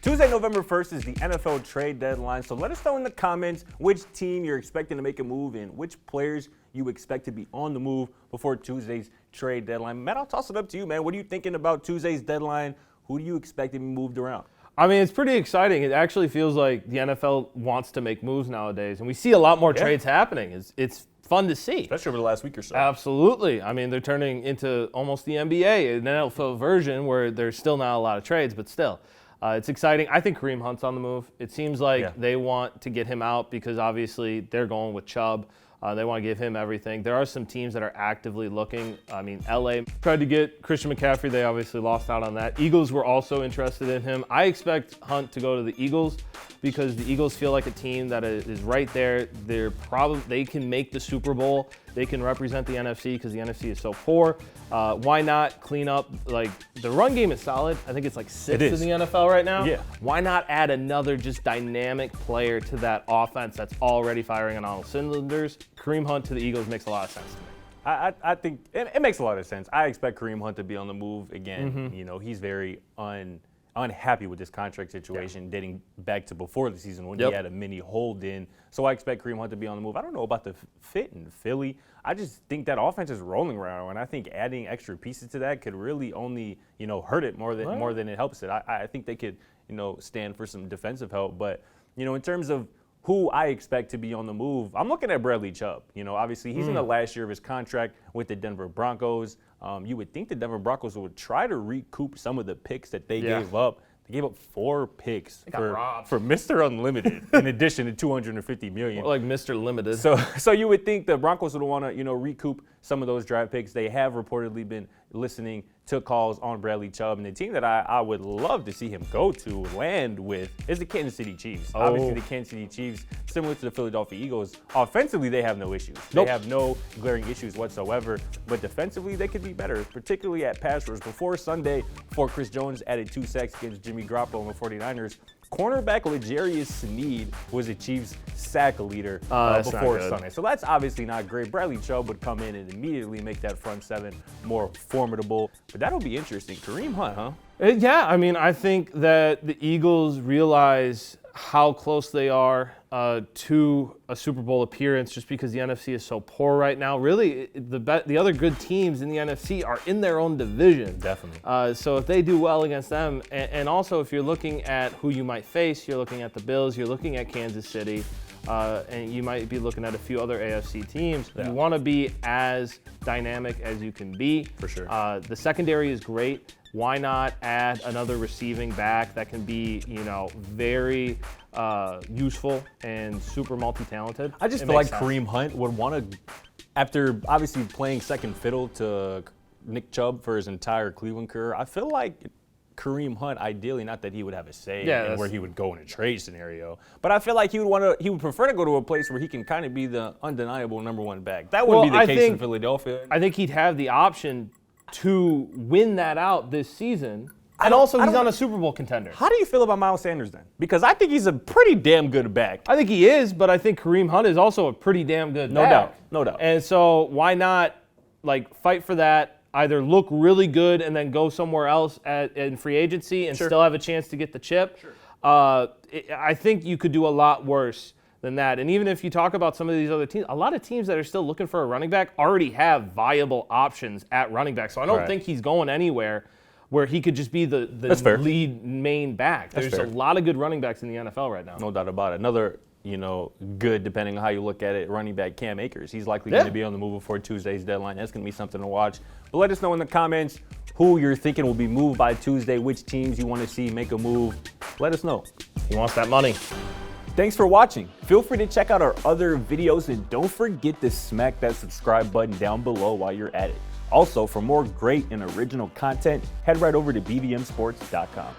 Tuesday, November 1st is the NFL trade deadline, so let us know in the comments which team you're expecting to make a move and which players you expect to be on the move before Tuesday's trade deadline. Matt, I'll toss it up to you, man. What are you thinking about Tuesday's deadline? Who do you expect to be moved around? I mean, it's pretty exciting. It actually feels like the NFL wants to make moves nowadays, and we see a lot more trades happening. It's fun to see. Especially over the last week or so. Absolutely. I mean, they're turning into almost the NBA, an NFL version where there's still not a lot of trades, but still. It's exciting. I think Kareem Hunt's on the move. It seems like they want to get him out because obviously they're going with Chubb. They want to give him everything. There are some teams that are actively looking. I mean, LA tried to get Christian McCaffrey. They obviously lost out on that. Eagles were also interested in him. I expect Hunt to go to the Eagles because the Eagles feel like a team that is right there. They can make the Super Bowl. They can represent the NFC because the NFC is so poor. Why not clean up? Like, the run game is solid. I think it's like sixth in the NFL right now. Yeah. Why not add another just dynamic player to that offense that's already firing on all cylinders? Kareem Hunt to the Eagles makes a lot of sense to me. I think it makes a lot of sense. I expect Kareem Hunt to be on the move again. You know, he's very unhappy with this contract situation dating back to before the season when he had a mini hold in. So I expect Kareem Hunt to be on the move. I don't know about the fit in Philly. I just think that offense is rolling around, and I think adding extra pieces to that could really only, hurt it more than it helps it. I think they could, stand for some defensive help. But, in terms of who I expect to be on the move, I'm looking at Bradley Chubb. Obviously he's in the last year of his contract with the Denver Broncos. You would think the Denver Broncos would try to recoup some of the picks that they gave up. They gave up 4 picks for Mr. Unlimited in addition to $250 million. More like Mr. Limited. So you would think the Broncos would want to, recoup some of those draft picks. They have reportedly been listening to calls on Bradley Chubb. And the team that I would love to see him go to, land with, is the Kansas City Chiefs. Obviously, the Kansas City Chiefs, similar to the Philadelphia Eagles, offensively, they have no issues. They have no glaring issues whatsoever. But defensively, they could be better, particularly at pass rush. Before Sunday, before Chris Jones added 2 sacks against Jimmy Garoppolo and the 49ers, cornerback L'Jarius Sneed was the Chiefs' sack leader before Sunday. So that's obviously not great. Bradley Chubb would come in and immediately make that front seven more formidable. But that'll be interesting. Kareem Hunt, huh? Yeah, I mean, I think that the Eagles realize how close they are to a Super Bowl appearance just because the NFC is so poor right now. Really, the other good teams in the NFC are in their own division. Definitely. So if they do well against them, and also if you're looking at who you might face, you're looking at the Bills, you're looking at Kansas City, and you might be looking at a few other AFC teams. You want to be as dynamic as you can be. For sure. The secondary is great. Why not add another receiving back that can be, very useful and super multi-talented? I just feel like Kareem Hunt would want to, after obviously playing second fiddle to Nick Chubb for his entire Cleveland career, I feel like Kareem Hunt, ideally, not that he would have a say in where he would go in a trade scenario, but I feel like he would prefer to go to a place where he can kind of be the undeniable number 1 back. That wouldn't be the case in Philadelphia. I think he'd have the option to win that out this season. And also, he's on a Super Bowl contender. How do you feel about Miles Sanders then? Because I think he's a pretty damn good back. I think he is, but I think Kareem Hunt is also a pretty damn good back. No doubt. And so why not fight for that, either look really good and then go somewhere else in free agency and still have a chance to get the chip? Sure. I think you could do a lot worse than that. And even if you talk about some of these other teams, a lot of teams that are still looking for a running back already have viable options at running back. So I don't think he's going anywhere where he could just be the lead main back. There's a lot of good running backs in the NFL right now. No doubt about it. Another, good, depending on how you look at it, running back Cam Akers. He's likely going to be on the move before Tuesday's deadline. That's going to be something to watch. But let us know in the comments who you're thinking will be moved by Tuesday, which teams you want to see make a move. Let us know. He wants that money. Thanks for watching. Feel free to check out our other videos and don't forget to smack that subscribe button down below while you're at it. Also, for more great and original content, head right over to bvmsports.com.